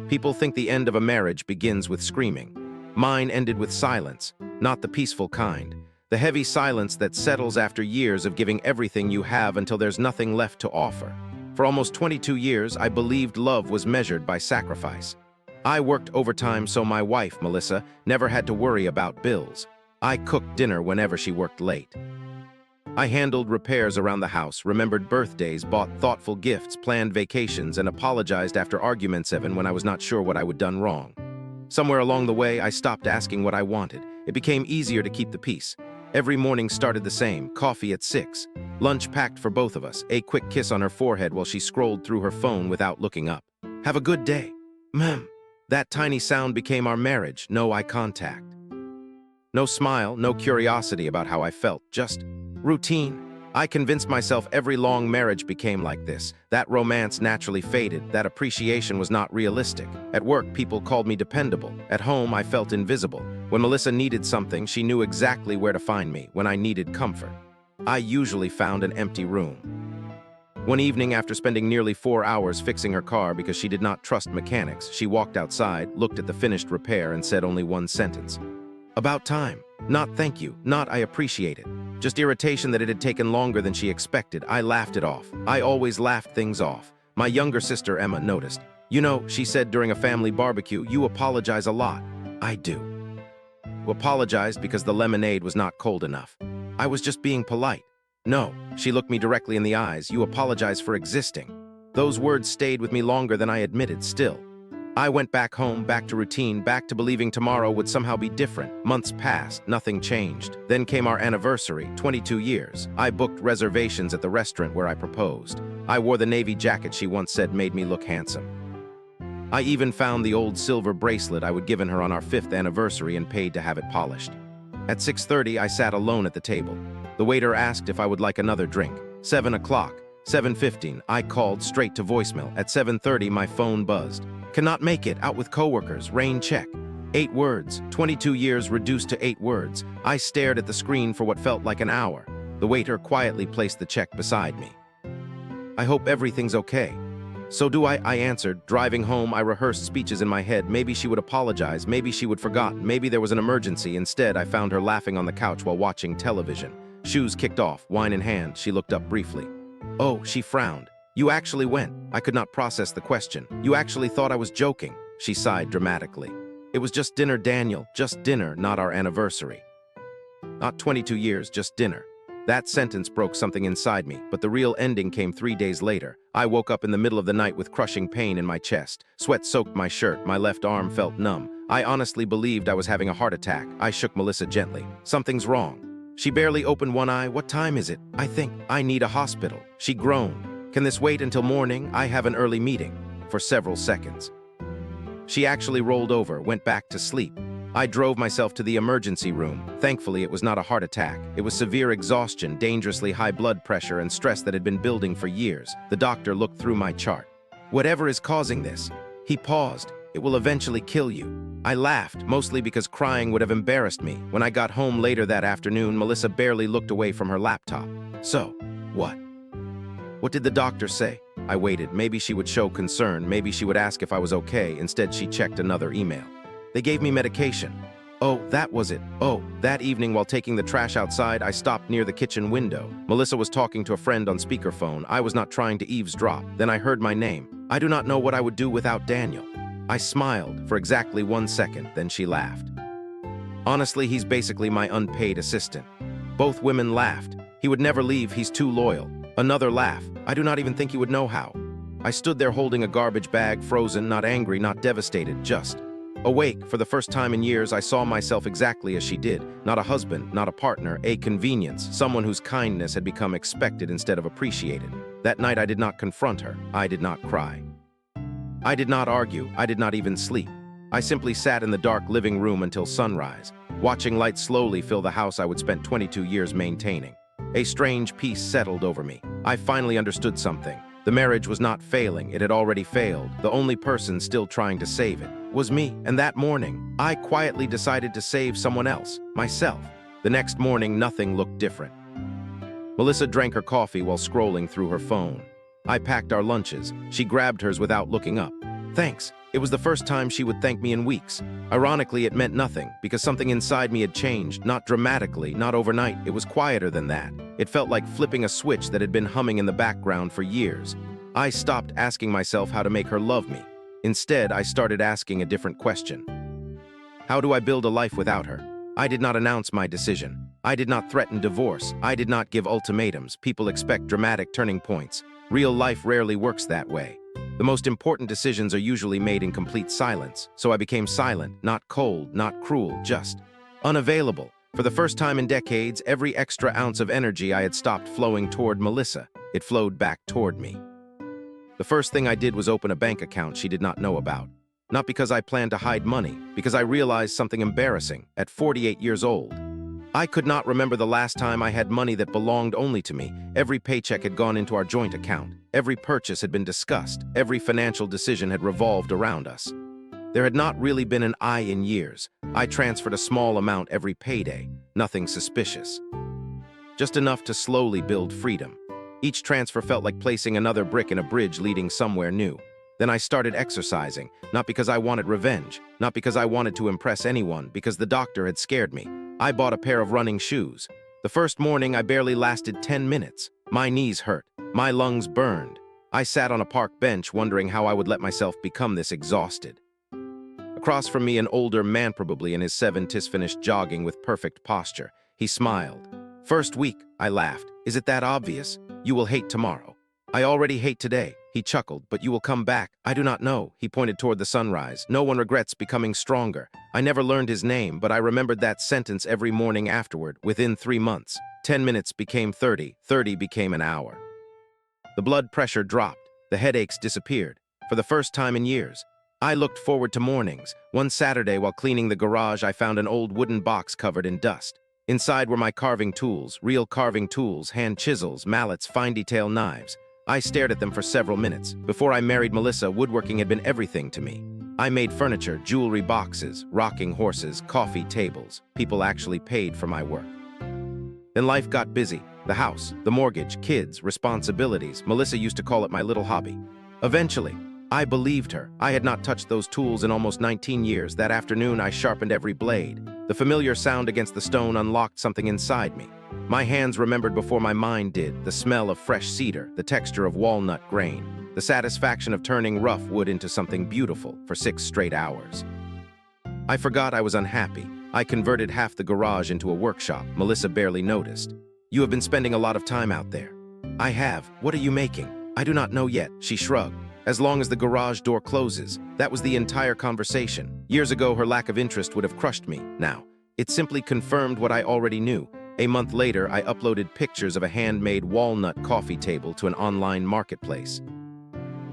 People think the end of a marriage begins with screaming. Mine ended with silence, not the peaceful kind. The heavy silence that settles after years of giving everything you have until there's nothing left to offer. For almost 22 years, I believed love was measured by sacrifice. I worked overtime so my wife, Melissa, never had to worry about bills. I cooked dinner whenever she worked late. I handled repairs around the house, remembered birthdays, bought thoughtful gifts, planned vacations, and apologized after arguments even when I was not sure what I would done wrong. Somewhere along the way, I stopped asking what I wanted. It became easier to keep the peace. Every morning started the same, coffee at 6. Lunch packed for both of us, a quick kiss on her forehead while she scrolled through her phone without looking up. Have a good day. Ma'am. That tiny sound became our marriage, no eye contact. No smile, no curiosity about how I felt, just routine. I convinced myself every long marriage became like this. That romance naturally faded, that appreciation was not realistic. At work, people called me dependable. At home, I felt invisible. When Melissa needed something, she knew exactly where to find me. When I needed comfort, I usually found an empty room. One evening, after spending nearly 4 hours fixing her car because she did not trust mechanics, she walked outside, looked at the finished repair, and said only one sentence. About time. Not thank you, not I appreciate it. Just irritation that it had taken longer than she expected. I laughed it off. I always laughed things off. My younger sister, Emma, noticed. You know, she said during a family barbecue, you apologize a lot. I do. You apologized because the lemonade was not cold enough. I was just being polite. No, she looked me directly in the eyes. You apologize for existing. Those words stayed with me longer than I admitted still. I went back home, back to routine, back to believing tomorrow would somehow be different. Months passed, nothing changed. Then came our anniversary, 22 years. I booked reservations at the restaurant where I proposed. I wore the navy jacket she once said made me look handsome. I even found the old silver bracelet I would given her on our 5th anniversary and paid to have it polished. At 6:30, I sat alone at the table. The waiter asked if I would like another drink. 7 o'clock, 7:15, I called straight to voicemail. At 7:30, my phone buzzed. Cannot make it, out with coworkers, rain check. 8 words, 22 years reduced to 8 words. I stared at the screen for what felt like an hour. The waiter quietly placed the check beside me. I hope everything's okay. So do I answered. Driving home, I rehearsed speeches in my head. Maybe she would apologize, maybe she would forget, maybe there was an emergency. Instead, I found her laughing on the couch while watching television. Shoes kicked off, wine in hand, she looked up briefly. Oh, she frowned. You actually went. I could not process the question. You actually thought I was joking. She sighed dramatically. It was just dinner, Daniel. Just dinner, not our anniversary. Not 22 years, just dinner. That sentence broke something inside me, but the real ending came 3 days later. I woke up in the middle of the night with crushing pain in my chest. Sweat soaked my shirt. My left arm felt numb. I honestly believed I was having a heart attack. I shook Melissa gently. Something's wrong. She barely opened one eye. What time is it? I think I need a hospital. She groaned. Can this wait until morning? I have an early meeting. For several seconds. She actually rolled over, went back to sleep. I drove myself to the emergency room. Thankfully, it was not a heart attack. It was severe exhaustion, dangerously high blood pressure, and stress that had been building for years. The doctor looked through my chart. Whatever is causing this. He paused. It will eventually kill you. I laughed, mostly because crying would have embarrassed me. When I got home later that afternoon, Melissa barely looked away from her laptop. So, what? What did the doctor say? I waited. Maybe she would show concern. Maybe she would ask if I was okay. Instead, she checked another email. They gave me medication. Oh, that was it. Oh, that evening while taking the trash outside, I stopped near the kitchen window. Melissa was talking to a friend on speakerphone. I was not trying to eavesdrop. Then I heard my name. I do not know what I would do without Daniel. I smiled for exactly 1 second, then she laughed. Honestly, he's basically my unpaid assistant. Both women laughed. He would never leave, he's too loyal. Another laugh. I do not even think he would know how. I stood there holding a garbage bag, frozen, not angry, not devastated, just awake. For the first time in years, I saw myself exactly as she did. Not a husband, not a partner, a convenience, someone whose kindness had become expected instead of appreciated. That night, I did not confront her. I did not cry. I did not argue. I did not even sleep. I simply sat in the dark living room until sunrise, watching light slowly fill the house I would spend 22 years maintaining. A strange peace settled over me. I finally understood something. The marriage was not failing, it had already failed. The only person still trying to save it was me. And that morning, I quietly decided to save someone else, myself. The next morning, nothing looked different. Melissa drank her coffee while scrolling through her phone. I packed our lunches. She grabbed hers without looking up. Thanks. It was the first time she would thank me in weeks. Ironically, it meant nothing, because something inside me had changed, not dramatically, not overnight. It was quieter than that. It felt like flipping a switch that had been humming in the background for years. I stopped asking myself how to make her love me. Instead, I started asking a different question. How do I build a life without her? I did not announce my decision. I did not threaten divorce. I did not give ultimatums. People expect dramatic turning points. Real life rarely works that way. The most important decisions are usually made in complete silence, so I became silent, not cold, not cruel, just unavailable. For the first time in decades, every extra ounce of energy I had stopped flowing toward Melissa. It flowed back toward me. The first thing I did was open a bank account she did not know about. Not because I planned to hide money, because I realized something embarrassing. At 48 years old, I could not remember the last time I had money that belonged only to me. Every paycheck had gone into our joint account. Every purchase had been discussed. Every financial decision had revolved around us. There had not really been an I in years. I transferred a small amount every payday. Nothing suspicious. Just enough to slowly build freedom. Each transfer felt like placing another brick in a bridge leading somewhere new. Then I started exercising, not because I wanted revenge, not because I wanted to impress anyone, because the doctor had scared me. I bought a pair of running shoes. The first morning, I barely lasted 10 minutes. My knees hurt. My lungs burned. I sat on a park bench wondering how I would let myself become this exhausted. Across from me, an older man, probably in his 70s, finished jogging with perfect posture. He smiled. First week, I laughed. Is it that obvious? You will hate tomorrow. I already hate today. He chuckled, but you will come back. I do not know. He pointed toward the sunrise. No one regrets becoming stronger. I never learned his name, but I remembered that sentence every morning afterward. Within 3 months, 10 minutes became 30. 30 became an hour. The blood pressure dropped. The headaches disappeared. For the first time in years, I looked forward to mornings. One Saturday, while cleaning the garage, I found an old wooden box covered in dust. Inside were my carving tools, real carving tools, hand chisels, mallets, fine detail knives. I stared at them for several minutes. Before I married Melissa, woodworking had been everything to me. I made furniture, jewelry boxes, rocking horses, coffee tables. People actually paid for my work. Then life got busy. The house, the mortgage, kids, responsibilities. Melissa used to call it my little hobby. Eventually, I believed her. I had not touched those tools in almost 19 years. That afternoon, I sharpened every blade. The familiar sound against the stone unlocked something inside me. My hands remembered before my mind did, the smell of fresh cedar, the texture of walnut grain, the satisfaction of turning rough wood into something beautiful for 6 straight hours. I forgot I was unhappy. I converted half the garage into a workshop. Melissa barely noticed. You have been spending a lot of time out there. I have. What are you making? I do not know yet, she shrugged. As long as the garage door closes. That was the entire conversation. Years ago, her lack of interest would have crushed me. Now, it simply confirmed what I already knew. A month later, I uploaded pictures of a handmade walnut coffee table to an online marketplace.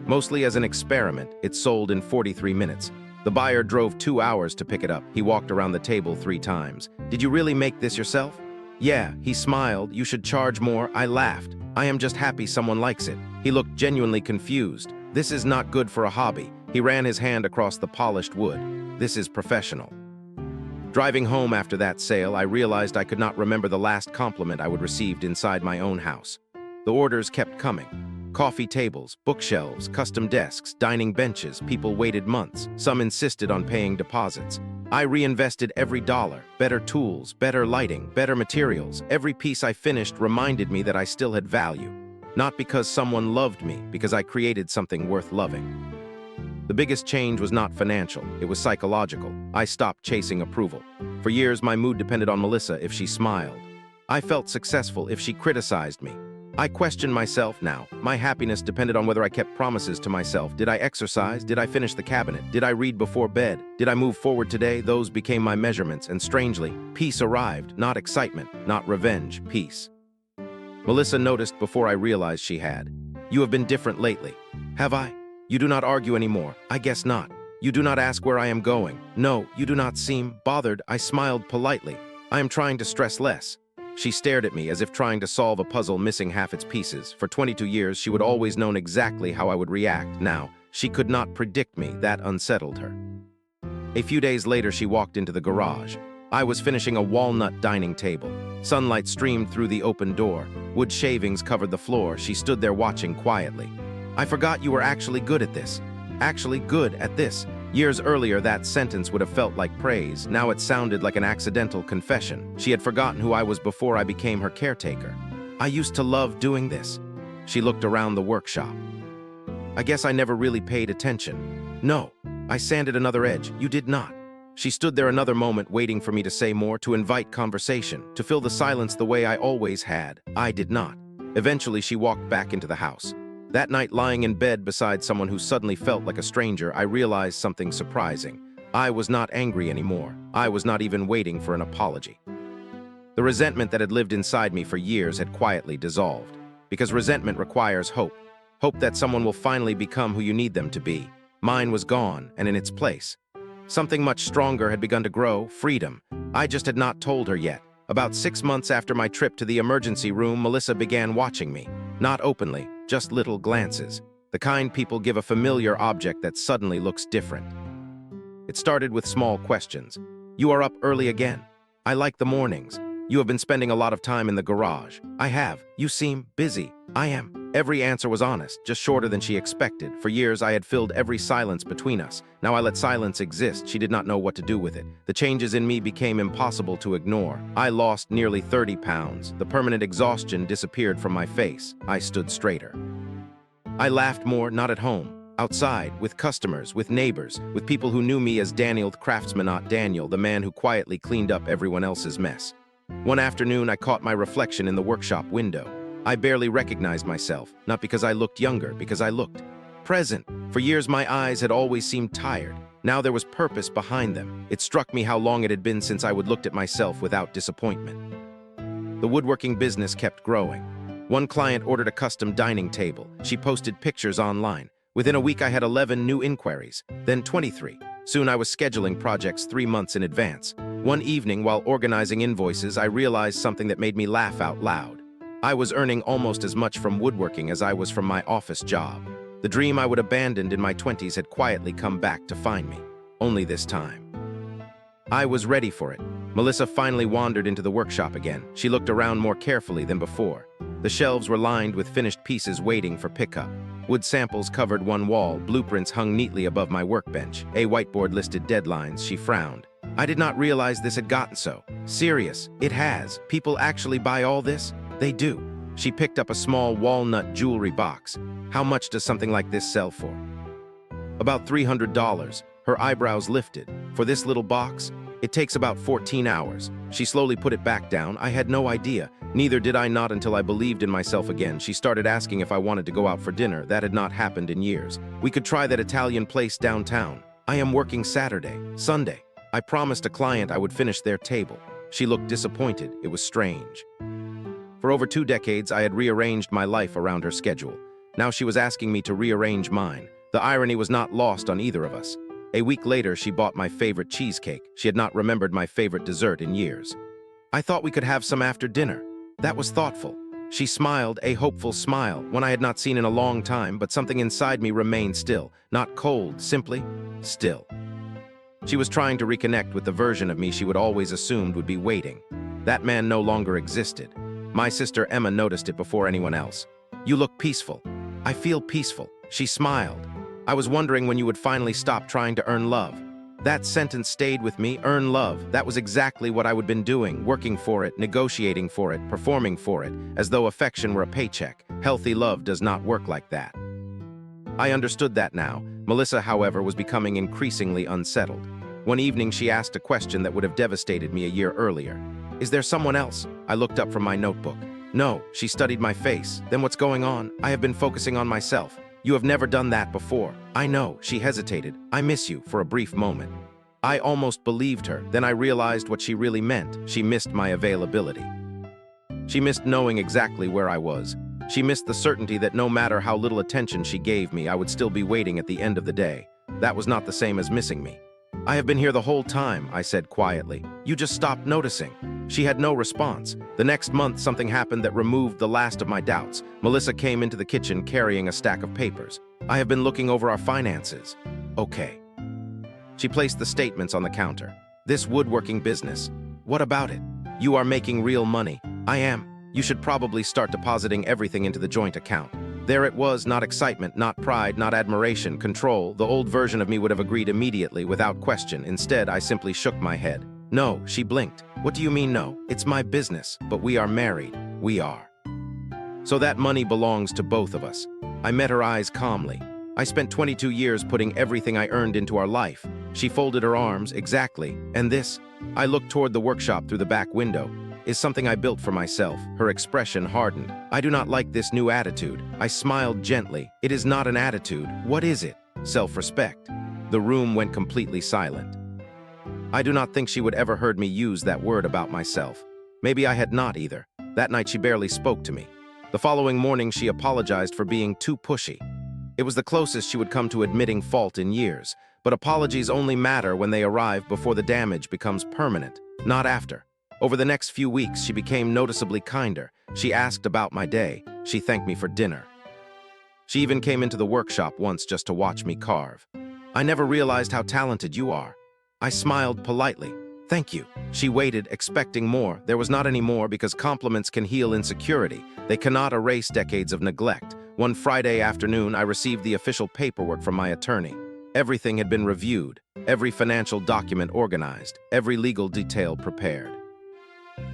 Mostly as an experiment, it sold in 43 minutes. The buyer drove 2 hours to pick it up. He walked around the table 3 times. Did you really make this yourself? Yeah, he smiled. You should charge more. I laughed. I am just happy someone likes it. He looked genuinely confused. This is not good for a hobby. He ran his hand across the polished wood. This is professional. Driving home after that sale, I realized I could not remember the last compliment I would received inside my own house. The orders kept coming. Coffee tables, bookshelves, custom desks, dining benches. People waited months. Some insisted on paying deposits. I reinvested every dollar. Better tools, better lighting, better materials. Every piece I finished reminded me that I still had value. Not because someone loved me, because I created something worth loving. The biggest change was not financial, it was psychological. I stopped chasing approval. For years, my mood depended on Melissa if she smiled. I felt successful if she criticized me. I questioned myself now. My happiness depended on whether I kept promises to myself. Did I exercise? Did I finish the cabinet? Did I read before bed? Did I move forward today? Those became my measurements, and strangely, peace arrived. Not excitement, not revenge, peace. Melissa noticed before I realized she had. You have been different lately. Have I? You do not argue anymore. I guess not. You do not ask where I am going. No, you do not seem bothered. I smiled politely. I am trying to stress less. She stared at me as if trying to solve a puzzle missing half its pieces. For 22 years, she would always known exactly how I would react. Now, she could not predict me. That unsettled her. A few days later, she walked into the garage. I was finishing a walnut dining table. Sunlight streamed through the open door. Wood shavings covered the floor. She stood there watching quietly. I forgot you were actually good at this. Actually good at this. Years earlier, that sentence would have felt like praise. Now it sounded like an accidental confession. She had forgotten who I was before I became her caretaker. I used to love doing this. She looked around the workshop. I guess I never really paid attention. No, I sanded another edge. You did not. She stood there another moment waiting for me to say more, to invite conversation, to fill the silence the way I always had. I did not. Eventually, she walked back into the house. That night, lying in bed beside someone who suddenly felt like a stranger, I realized something surprising. I was not angry anymore. I was not even waiting for an apology. The resentment that had lived inside me for years had quietly dissolved. Because resentment requires hope. Hope that someone will finally become who you need them to be. Mine was gone, and in its place, something much stronger had begun to grow: freedom. I just had not told her yet. About 6 months after my trip to the emergency room, Melissa began watching me. Not openly, just little glances. The kind people give a familiar object that suddenly looks different. It started with small questions. You are up early again. I like the mornings. You have been spending a lot of time in the garage. I have. You seem busy. I am. Every answer was honest, just shorter than she expected. For years, I had filled every silence between us. Now I let silence exist. She did not know what to do with it. The changes in me became impossible to ignore. I lost nearly 30 pounds. The permanent exhaustion disappeared from my face. I stood straighter. I laughed more, not at home. Outside, with customers, with neighbors, with people who knew me as Daniel the craftsman, not Daniel, the man who quietly cleaned up everyone else's mess. One afternoon, I caught my reflection in the workshop window. I barely recognized myself, not because I looked younger, because I looked present. For years, my eyes had always seemed tired. Now there was purpose behind them. It struck me how long it had been since I would looked at myself without disappointment. The woodworking business kept growing. One client ordered a custom dining table. She posted pictures online. Within a week, I had 11 new inquiries, then 23. Soon I was scheduling projects 3 months in advance. One evening, while organizing invoices, I realized something that made me laugh out loud. I was earning almost as much from woodworking as I was from my office job. The dream I would abandoned in my 20s had quietly come back to find me. Only this time. I was ready for it. Melissa finally wandered into the workshop again. She looked around more carefully than before. The shelves were lined with finished pieces waiting for pickup. Wood samples covered one wall, blueprints hung neatly above my workbench. A whiteboard listed deadlines. She frowned. I did not realize this had gotten so serious. It has. People actually buy all this? They do. She picked up a small walnut jewelry box. How much does something like this sell for? About $300. Her eyebrows lifted. For this little box? It takes about 14 hours. She slowly put it back down. I had no idea. Neither did I, not until I believed in myself again. She started asking if I wanted to go out for dinner. That had not happened in years. We could try that Italian place downtown. I am working Saturday, Sunday. I promised a client I would finish their table. She looked disappointed. It was strange. For over 2 decades, I had rearranged my life around her schedule. Now she was asking me to rearrange mine. The irony was not lost on either of us. A week later, she bought my favorite cheesecake. She had not remembered my favorite dessert in years. I thought we could have some after dinner. That was thoughtful. She smiled, a hopeful smile, one I had not seen in a long time, but something inside me remained still. Not cold, simply still. She was trying to reconnect with the version of me she would always assumed would be waiting. That man no longer existed. My sister Emma noticed it before anyone else. You look peaceful. I feel peaceful. She smiled. I was wondering when you would finally stop trying to earn love. That sentence stayed with me. Earn love. That was exactly what I would been doing, working for it, negotiating for it, performing for it, as though affection were a paycheck. Healthy love does not work like that. I understood that now. Melissa, however, was becoming increasingly unsettled. One evening, she asked a question that would have devastated me a year earlier. Is there someone else? I looked up from my notebook. No, she studied my face. Then what's going on? I have been focusing on myself. You have never done that before. I know, she hesitated. I miss you for a brief moment. I almost believed her. Then I realized what she really meant. She missed my availability. She missed knowing exactly where I was. She missed the certainty that no matter how little attention she gave me, I would still be waiting at the end of the day. That was not the same as missing me. I have been here the whole time, I said quietly. You just stopped noticing. She had no response. The next month, something happened that removed the last of my doubts. Melissa came into the kitchen carrying a stack of papers. I have been looking over our finances. Okay. She placed the statements on the counter. This woodworking business. What about it? You are making real money. I am. You should probably start depositing everything into the joint account. There it was, not excitement, not pride, not admiration, control. The old version of me would have agreed immediately, without question. Instead, I simply shook my head. No, she blinked. What do you mean no? It's my business, but we are married. We are. So that money belongs to both of us. I met her eyes calmly. I spent 22 years putting everything I earned into our life. She folded her arms, exactly. And this? I looked toward the workshop through the back window. Is something I built for myself. Her expression hardened. I do not like this new attitude. I smiled gently. It is not an attitude. What is it? Self-respect. The room went completely silent. I do not think she would ever heard me use that word about myself. Maybe I had not either. That night she barely spoke to me. The following morning she apologized for being too pushy. It was the closest she would come to admitting fault in years, but apologies only matter when they arrive before the damage becomes permanent, not after. Over the next few weeks, she became noticeably kinder. She asked about my day. She thanked me for dinner. She even came into the workshop once just to watch me carve. I never realized how talented you are. I smiled politely. Thank you. She waited, expecting more. There was not any more because compliments can heal insecurity. They cannot erase decades of neglect. One Friday afternoon, I received the official paperwork from my attorney. Everything had been reviewed, every financial document organized, every legal detail prepared.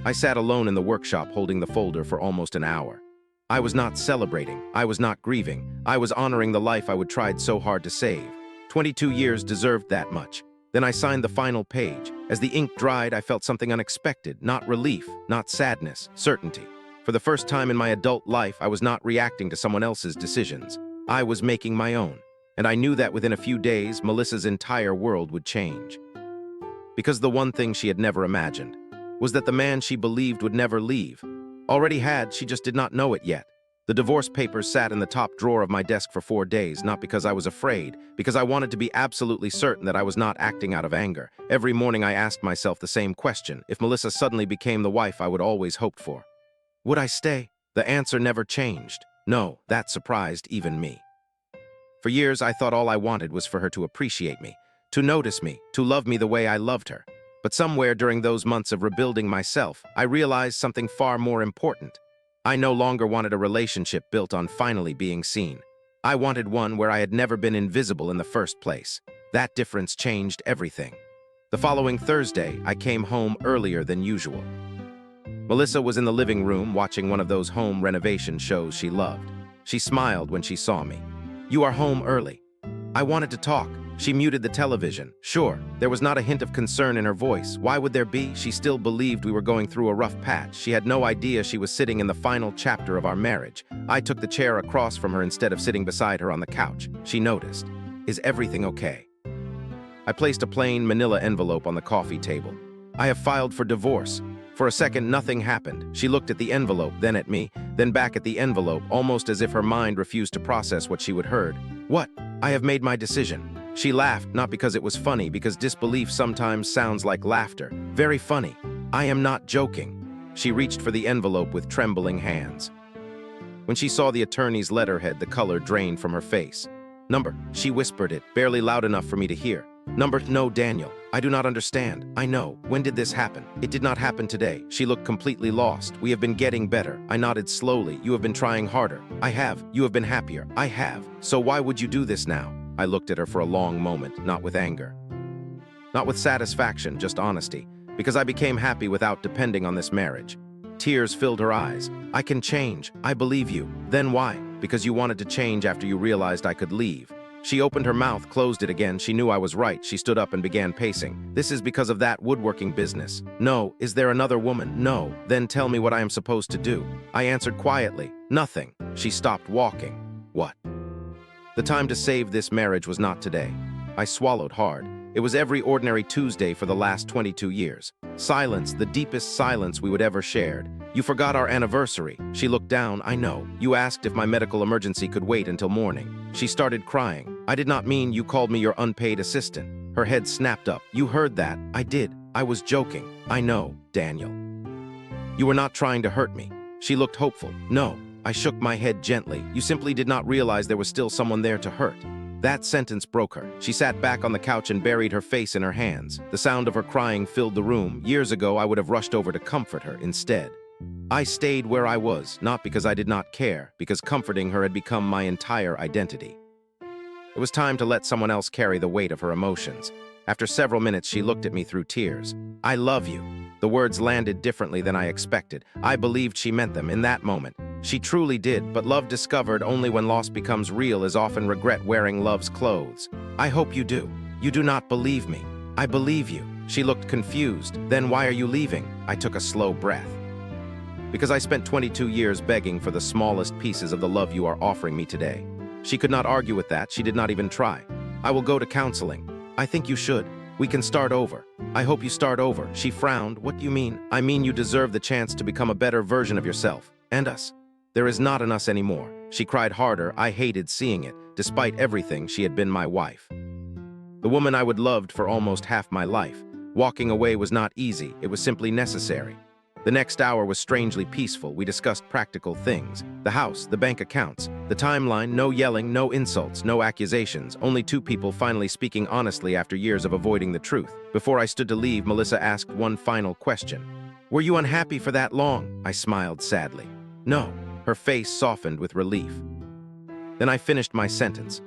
I sat alone in the workshop holding the folder for almost an hour. I was not celebrating. I was not grieving. I was honoring the life I would tried so hard to save. 22 years deserved that much. Then I signed the final page. As the ink dried, I felt something unexpected, not relief, not sadness, certainty. For the first time in my adult life, I was not reacting to someone else's decisions. I was making my own. And I knew that within a few days, Melissa's entire world would change. Because the one thing she had never imagined was that the man she believed would never leave already had, she just did not know it yet. The divorce papers sat in the top drawer of my desk for 4 days, not because I was afraid, because I wanted to be absolutely certain that I was not acting out of anger. Every morning I asked myself the same question: if Melissa suddenly became the wife I would always hoped for, would I stay? The answer never changed. No, that surprised even me. For years I thought all I wanted was for her to appreciate me, to notice me, to love me the way I loved her. But somewhere during those months of rebuilding myself, I realized something far more important. I no longer wanted a relationship built on finally being seen. I wanted one where I had never been invisible in the first place. That difference changed everything. The following Thursday, I came home earlier than usual. Melissa was in the living room watching one of those home renovation shows she loved. She smiled when she saw me. "You are home early." I wanted to talk. She muted the television. Sure, there was not a hint of concern in her voice. Why would there be? She still believed we were going through a rough patch. She had no idea she was sitting in the final chapter of our marriage. I took the chair across from her instead of sitting beside her on the couch. She noticed. "Is everything okay?" I placed a plain manila envelope on the coffee table. "I have filed for divorce." For a second, nothing happened. She looked at the envelope, then at me, then back at the envelope, almost as if her mind refused to process what she had heard. "What? I have made my decision." She laughed, not because it was funny, because disbelief sometimes sounds like laughter. Very funny. "I am not joking." She reached for the envelope with trembling hands. When she saw the attorney's letterhead, the color drained from her face. "Number," she whispered it, barely loud enough for me to hear. "Number, no, Daniel. I do not understand. I know. When did this happen?" "It did not happen today." She looked completely lost. "We have been getting better." I nodded slowly. "You have been trying harder." "I have." "You have been happier." "I have." "So why would you do this now?" I looked at her for a long moment, not with anger, not with satisfaction, just honesty, because I became happy without depending on this marriage. Tears filled her eyes. "I can change. I believe you." "Then why?" "Because you wanted to change after you realized I could leave." She opened her mouth, closed it again. She knew I was right. She stood up and began pacing. "This is because of that woodworking business." "No." "Is there another woman?" "No." "Then tell me what I am supposed to do." I answered quietly, "Nothing." She stopped walking. "What?" The time to save this marriage was not today. I swallowed hard. It was every ordinary Tuesday for the last 22 years. Silence, the deepest silence we would ever shared. "You forgot our anniversary." She looked down. "I know. You asked if my medical emergency could wait until morning." She started crying. "I did not mean you called me your unpaid assistant." Her head snapped up. "You heard that." "I did. I was joking." "I know, Daniel. You were not trying to hurt me." She looked hopeful. "No." I shook my head gently. "You simply did not realize there was still someone there to hurt." That sentence broke her. She sat back on the couch and buried her face in her hands. The sound of her crying filled the room. Years ago, I would have rushed over to comfort her. Instead, I stayed where I was, not because I did not care, because comforting her had become my entire identity. It was time to let someone else carry the weight of her emotions. After several minutes, she looked at me through tears. "I love you." The words landed differently than I expected. I believed she meant them in that moment. She truly did, but love discovered only when loss becomes real is often regret wearing love's clothes. "I hope you do. You do not believe me." "I believe you." She looked confused. "Then why are you leaving?" I took a slow breath. "Because I spent 22 years begging for the smallest pieces of the love you are offering me today." She could not argue with that. She did not even try. "I will go to counseling." "I think you should. We can start over." "I hope you start over." She frowned. "What do you mean?" "I mean you deserve the chance to become a better version of yourself. And us. There is not an us anymore." She cried harder. I hated seeing it. Despite everything, she had been my wife. The woman I would loved for almost half my life. Walking away was not easy. It was simply necessary. The next hour was strangely peaceful. We discussed practical things. The house, the bank accounts, the timeline, no yelling, no insults, no accusations, only two people finally speaking honestly after years of avoiding the truth. Before I stood to leave, Melissa asked one final question. "Were you unhappy for that long?" I smiled sadly. "No." Her face softened with relief. Then I finished my sentence.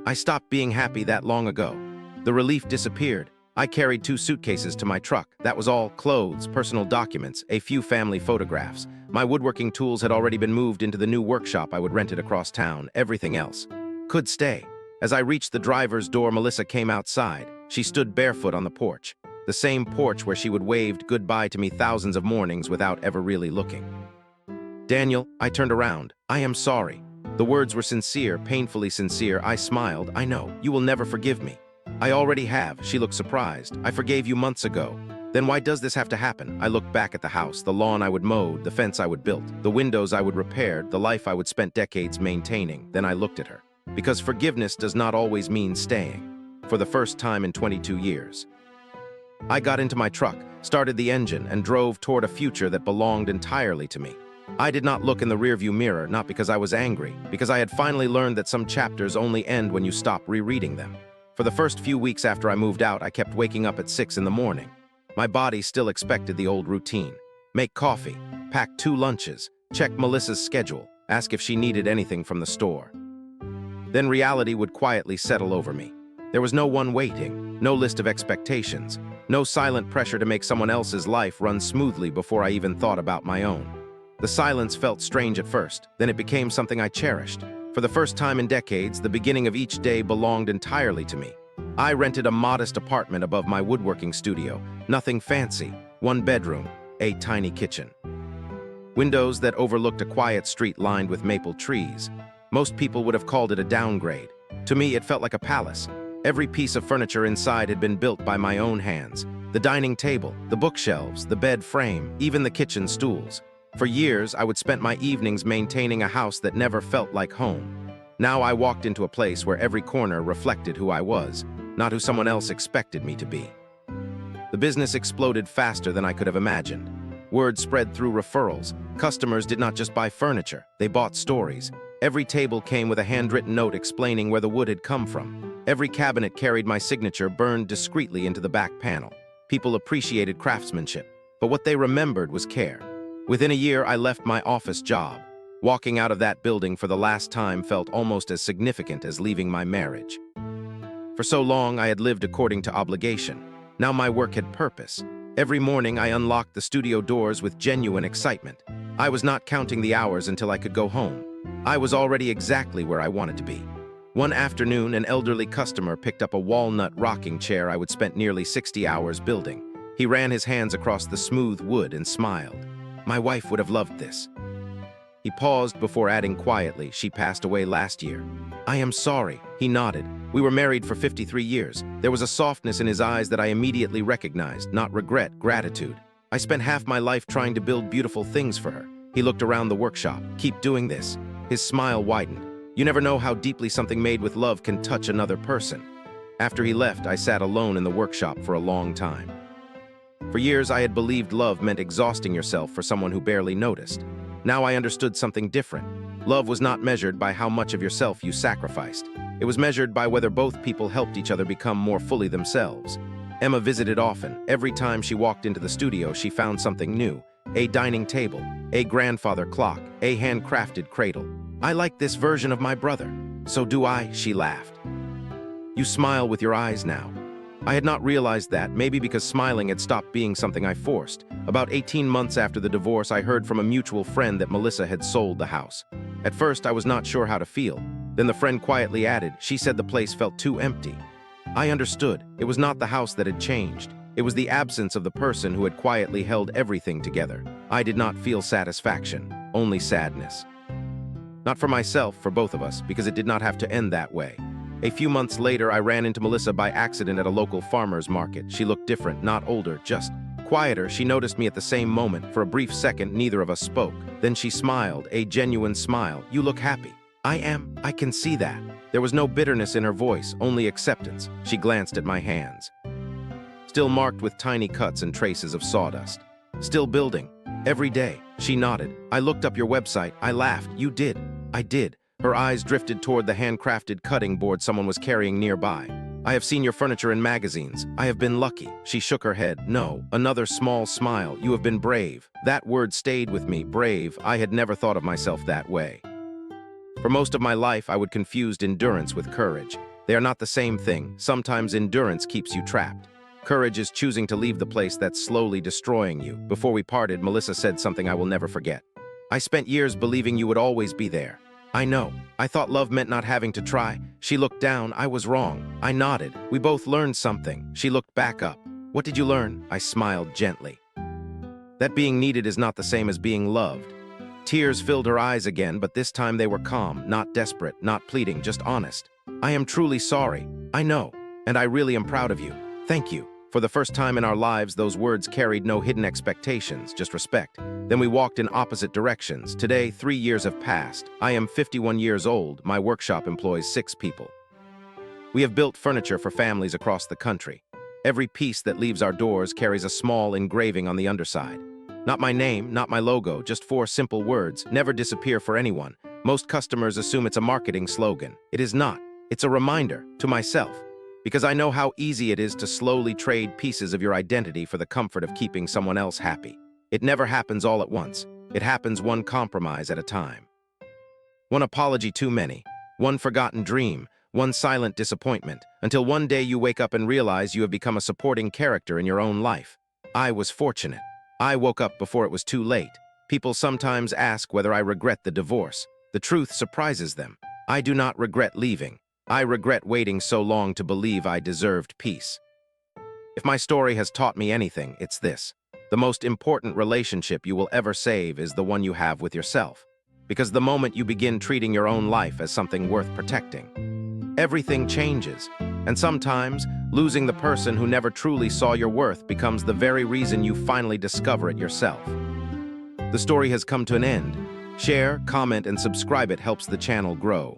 "I stopped being happy that long ago." The relief disappeared. I carried 2 suitcases to my truck. That was all: clothes, personal documents, a few family photographs. My woodworking tools had already been moved into the new workshop I would rented across town. Everything else could stay. As I reached the driver's door, Melissa came outside. She stood barefoot on the porch. The same porch where she would waved goodbye to me thousands of mornings without ever really looking. "Daniel," I turned around. "I am sorry." The words were sincere, painfully sincere. I smiled. "I know. You will never forgive me." "I already have." She looked surprised. "I forgave you months ago." "Then why does this have to happen?" I looked back at the house, the lawn I would mowed, the fence I would built, the windows I would repaired, the life I would spent decades maintaining. Then I looked at her. Because forgiveness does not always mean staying. For the first time in 22 years. I got into my truck, started the engine, and drove toward a future that belonged entirely to me. I did not look in the rearview mirror, not because I was angry, because I had finally learned that some chapters only end when you stop rereading them. For the first few weeks after I moved out, I kept waking up at 6 in the morning. My body still expected the old routine. Make coffee, pack 2 lunches, check Melissa's schedule, ask if she needed anything from the store. Then reality would quietly settle over me. There was no one waiting, no list of expectations, no silent pressure to make someone else's life run smoothly before I even thought about my own. The silence felt strange at first, then it became something I cherished. For the first time in decades, the beginning of each day belonged entirely to me. I rented a modest apartment above my woodworking studio. Nothing fancy. 1 bedroom, a tiny kitchen. Windows that overlooked a quiet street lined with maple trees. Most people would have called it a downgrade. To me, it felt like a palace. Every piece of furniture inside had been built by my own hands. The dining table, the bookshelves, the bed frame, even the kitchen stools. For years, I would spend my evenings maintaining a house that never felt like home. Now I walked into a place where every corner reflected who I was, not who someone else expected me to be. The business exploded faster than I could have imagined. Word spread through referrals. Customers did not just buy furniture, they bought stories. Every table came with a handwritten note explaining where the wood had come from. Every cabinet carried my signature burned discreetly into the back panel. People appreciated craftsmanship, but what they remembered was care. Within a year, I left my office job. Walking out of that building for the last time felt almost as significant as leaving my marriage. For so long, I had lived according to obligation. Now my work had purpose. Every morning, I unlocked the studio doors with genuine excitement. I was not counting the hours until I could go home. I was already exactly where I wanted to be. One afternoon, an elderly customer picked up a walnut rocking chair I would spent nearly 60 hours building. He ran his hands across the smooth wood and smiled. "My wife would have loved this." He paused before adding quietly, "She passed away last year." "I am sorry." He nodded. "We were married for 53 years. There was a softness in his eyes that I immediately recognized, not regret, gratitude. "I spent half my life trying to build beautiful things for her." He looked around the workshop. "Keep doing this." His smile widened. "You never know how deeply something made with love can touch another person." After he left, I sat alone in the workshop for a long time. For years, I had believed love meant exhausting yourself for someone who barely noticed. Now I understood something different. Love was not measured by how much of yourself you sacrificed. It was measured by whether both people helped each other become more fully themselves. Emma visited often. Every time she walked into the studio, she found something new. a dining table, a grandfather clock, a handcrafted cradle. I like this version of my brother. So do I, she laughed. You smile with your eyes now. I had not realized that, maybe because smiling had stopped being something I forced. About 18 months after the divorce, I heard from a mutual friend that Melissa had sold the house. At first, I was not sure how to feel. Then the friend quietly added, she said the place felt too empty. I understood. It was not the house that had changed. It was the absence of the person who had quietly held everything together. I did not feel satisfaction, only sadness. Not for myself, for both of us, because it did not have to end that way. A few months later, I ran into Melissa by accident at a local farmer's market. She looked different, not older, just quieter. She noticed me at the same moment. For a brief second, neither of us spoke. Then she smiled, a genuine smile. You look happy. I am. I can see that. There was no bitterness in her voice, only acceptance. She glanced at my hands, still marked with tiny cuts and traces of sawdust. Still building. Every day. She nodded. I looked up your website. I laughed. You did. I did. Her eyes drifted toward the handcrafted cutting board someone was carrying nearby. I have seen your furniture in magazines. I have been lucky. She shook her head. No. Another small smile. You have been brave. That word stayed with me. Brave. I had never thought of myself that way. For most of my life, I would confuse endurance with courage. They are not the same thing. Sometimes endurance keeps you trapped. Courage is choosing to leave the place that's slowly destroying you. Before we parted, Melissa said something I will never forget. I spent years believing you would always be there. I know. I thought love meant not having to try. She looked down. I was wrong. I nodded. We both learned something. She looked back up. What did you learn? I smiled gently. That being needed is not the same as being loved. Tears filled her eyes again, but this time they were calm, not desperate, not pleading, just honest. I am truly sorry. I know. And I really am proud of you. Thank you. For the first time in our lives, those words carried no hidden expectations, just respect. Then we walked in opposite directions. Today, 3 years have passed. I am 51 years old. My workshop employs 6 people. We have built furniture for families across the country. Every piece that leaves our doors carries a small engraving on the underside. Not my name, not my logo, just 4 simple words, never disappear for anyone. Most customers assume it's a marketing slogan. It is not. It's a reminder to myself. Because I know how easy it is to slowly trade pieces of your identity for the comfort of keeping someone else happy. It never happens all at once. It happens one compromise at a time. One apology too many, one forgotten dream, one silent disappointment, until one day you wake up and realize you have become a supporting character in your own life. I was fortunate. I woke up before it was too late. People sometimes ask whether I regret the divorce. The truth surprises them. I do not regret leaving. I regret waiting so long to believe I deserved peace. If my story has taught me anything, it's this. The most important relationship you will ever save is the one you have with yourself. Because the moment you begin treating your own life as something worth protecting, everything changes. And sometimes, losing the person who never truly saw your worth becomes the very reason you finally discover it yourself. The story has come to an end. Share, comment, and subscribe. It helps the channel grow.